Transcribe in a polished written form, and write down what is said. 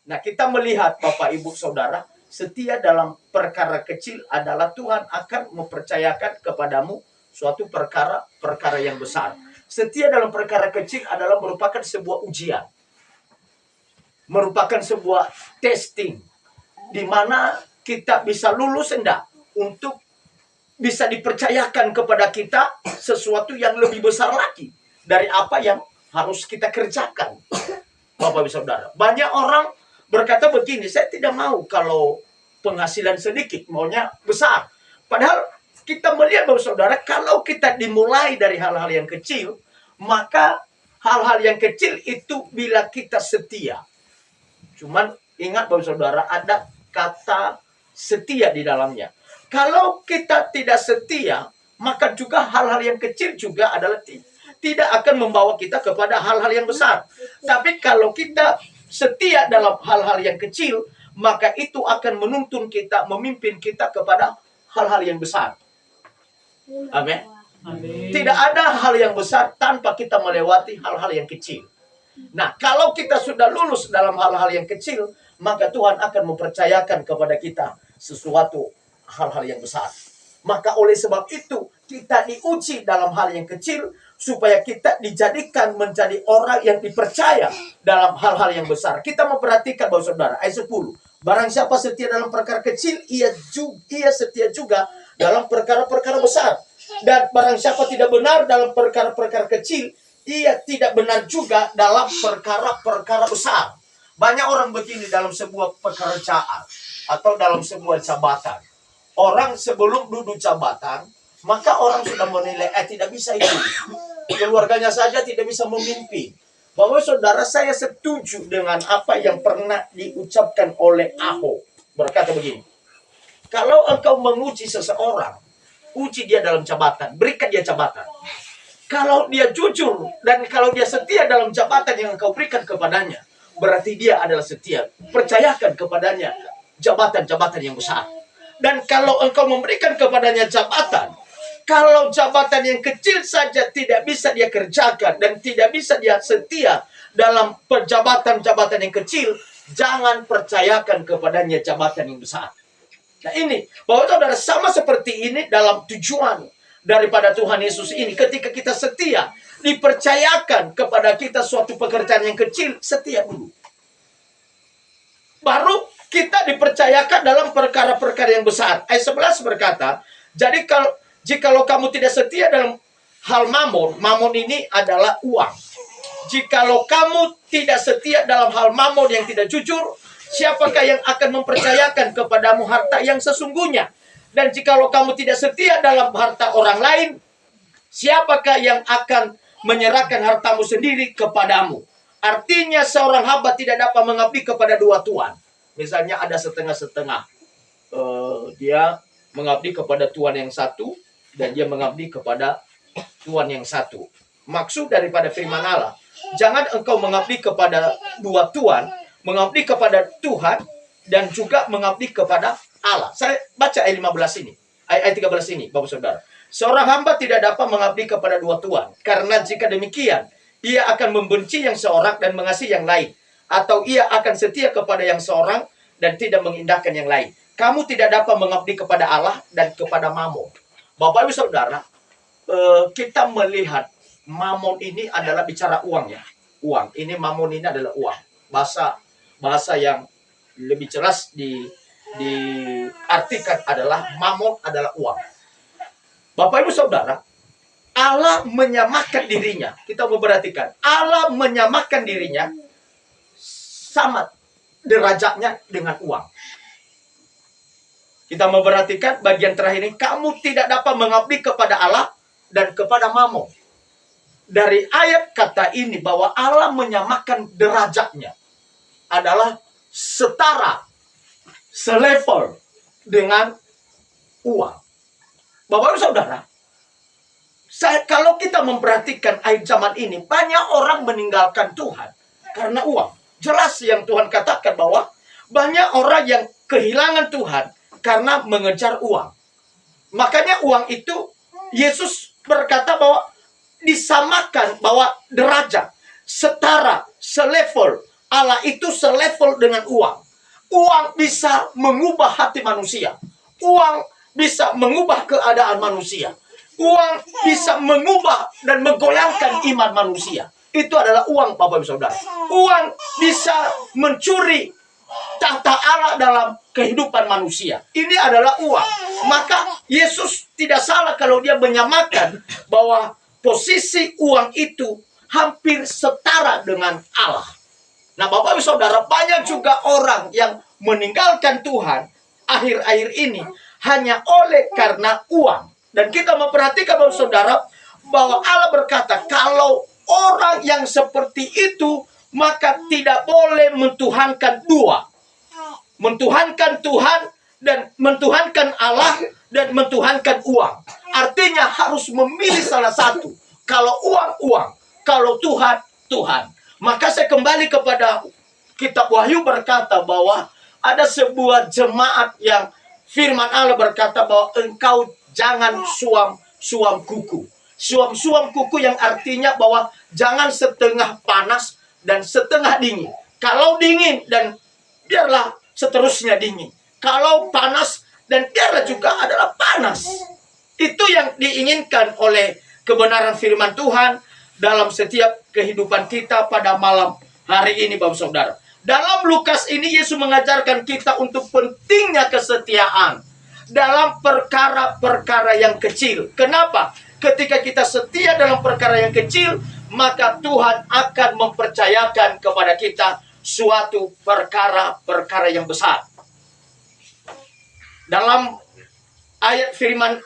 Nah, kita melihat Bapak Ibu Saudara, setia dalam perkara kecil adalah Tuhan akan mempercayakan kepadamu suatu perkara yang besar. Setia dalam perkara kecil adalah merupakan sebuah ujian. Merupakan sebuah testing. Di mana kita bisa lulus enggak untuk bisa dipercayakan kepada kita sesuatu yang lebih besar lagi dari apa yang harus kita kerjakan. Bapak Ibu Saudara, banyak orang berkata begini, saya tidak mau kalau penghasilan sedikit, maunya besar. Padahal kita melihat Bapak Saudara, kalau kita dimulai dari hal-hal yang kecil, maka hal-hal yang kecil itu bila kita setia. Cuman ingat Bapak Saudara, ada kata setia di dalamnya. Kalau kita tidak setia, maka juga hal-hal yang kecil juga adalah tidak akan membawa kita kepada hal-hal yang besar. Tapi kalau kita setia dalam hal-hal yang kecil, maka itu akan menuntun kita, memimpin kita kepada hal-hal yang besar. Amin. Tidak ada hal yang besar tanpa kita melewati hal-hal yang kecil. Nah, kalau kita sudah lulus dalam hal-hal yang kecil, maka Tuhan akan mempercayakan kepada kita sesuatu hal-hal yang besar. Maka oleh sebab itu, kita diuji dalam hal yang kecil, supaya kita dijadikan menjadi orang yang dipercaya dalam hal-hal yang besar. Kita memperhatikan Bapak Saudara, ayat 10. Barang siapa setia dalam perkara kecil, ia setia juga dalam perkara-perkara besar. Dan barang siapa tidak benar dalam perkara-perkara kecil, ia tidak benar juga dalam perkara-perkara besar. Banyak orang begini dalam sebuah pekerjaan atau dalam sebuah jabatan. Orang sebelum duduk jabatan, maka orang sudah menilai, tidak bisa itu. Keluarganya saja tidak bisa memimpin. Bapak Saudara, saya setuju dengan apa yang pernah diucapkan oleh Ahok. Berkata begini, kalau engkau menguji seseorang, uji dia dalam jabatan, berikan dia jabatan. Kalau dia jujur dan kalau dia setia dalam jabatan yang engkau berikan kepadanya, berarti dia adalah setia. Percayakan kepadanya jabatan-jabatan yang besar. Dan kalau engkau memberikan kepadanya jabatan, kalau jabatan yang kecil saja tidak bisa dia kerjakan dan tidak bisa dia setia dalam jabatan-jabatan yang kecil, jangan percayakan kepadanya jabatan yang besar. Nah ini, Bapak Saudara, sama seperti ini dalam tujuan daripada Tuhan Yesus ini. Ketika kita setia, dipercayakan kepada kita suatu pekerjaan yang kecil, setia dulu. Baru kita dipercayakan dalam perkara-perkara yang besar. Ayat 11 berkata, jadi jikalau kamu tidak setia dalam hal mamon, mamon ini adalah uang. Jikalau kamu tidak setia dalam hal mamon yang tidak jujur, siapakah yang akan mempercayakan kepadamu harta yang sesungguhnya? Dan jikalau kamu tidak setia dalam harta orang lain, siapakah yang akan menyerahkan hartamu sendiri kepadamu? Artinya seorang hamba tidak dapat mengabdi kepada dua tuan. Misalnya ada setengah-setengah. Dia mengabdi kepada tuan yang satu, dan dia mengabdi kepada tuan yang satu. Maksud daripada firman Allah, jangan engkau mengabdi kepada dua tuan, mengabdi kepada Tuhan, dan juga mengabdi kepada Allah. Saya baca ayat 15 ini, ayat 13 ini, Bapak Saudara. Seorang hamba tidak dapat mengabdi kepada dua tuan, karena jika demikian, ia akan membenci yang seorang dan mengasihi yang lain. Atau ia akan setia kepada yang seorang dan tidak mengindahkan yang lain. Kamu tidak dapat mengabdi kepada Allah dan kepada mamon. Bapak Ibu Saudara, kita melihat mamon ini adalah bicara uang ya. Uang. Ini mamon ini adalah uang. Bahasa yang lebih jelas diartikan adalah mamon adalah uang. Bapak Ibu Saudara, Allah menyamakan dirinya. Kita memperhatikan. Allah menyamakan dirinya sama derajatnya dengan uang. Kita memperhatikan bagian terakhir ini. Kamu tidak dapat mengabdi kepada Allah dan kepada mamon. Dari ayat kata ini bahwa Allah menyamakan derajatnya adalah setara, selevel dengan uang. Bapak-Ibu Saudara, kalau kita memperhatikan ayat zaman ini, banyak orang meninggalkan Tuhan karena uang. Jelas yang Tuhan katakan bahwa banyak orang yang kehilangan Tuhan karena mengejar uang. Makanya uang itu, Yesus berkata bahwa disamakan, bahwa derajat, setara, selevel Allah itu selevel dengan uang. Uang bisa mengubah hati manusia. Uang bisa mengubah keadaan manusia. Uang bisa mengubah dan menggoyangkan iman manusia. Itu adalah uang, Bapak Ibu Saudara. Uang bisa mencuri tahta Allah dalam kehidupan manusia. Ini adalah uang. Maka Yesus tidak salah kalau dia menyamakan bahwa posisi uang itu hampir setara dengan Allah. Nah, Bapak Ibu Saudara, banyak juga orang yang meninggalkan Tuhan akhir-akhir ini hanya oleh karena uang. Dan kita memperhatikan, Bapak Ibu Saudara, bahwa Allah berkata, kalau orang yang seperti itu, maka tidak boleh mentuhankan dua. Mentuhankan Tuhan dan mentuhankan Allah dan mentuhankan uang. Artinya harus memilih salah satu. Kalau uang, uang. Kalau Tuhan, Tuhan. Maka saya kembali kepada kitab Wahyu berkata bahwa ada sebuah jemaat yang firman Allah berkata bahwa engkau jangan suam kuku. Suam kuku yang artinya bahwa jangan setengah panas dan setengah dingin. Kalau dingin dan biarlah seterusnya dingin. Kalau panas dan biarlah juga adalah panas. Itu yang diinginkan oleh kebenaran firman Tuhan dalam setiap kehidupan kita pada malam hari ini, Bapak Saudara. Dalam Lukas ini Yesus mengajarkan kita untuk pentingnya kesetiaan dalam perkara-perkara yang kecil. Kenapa? Ketika kita setia dalam perkara yang kecil, maka Tuhan akan mempercayakan kepada kita suatu perkara-perkara yang besar. Dalam ayat firman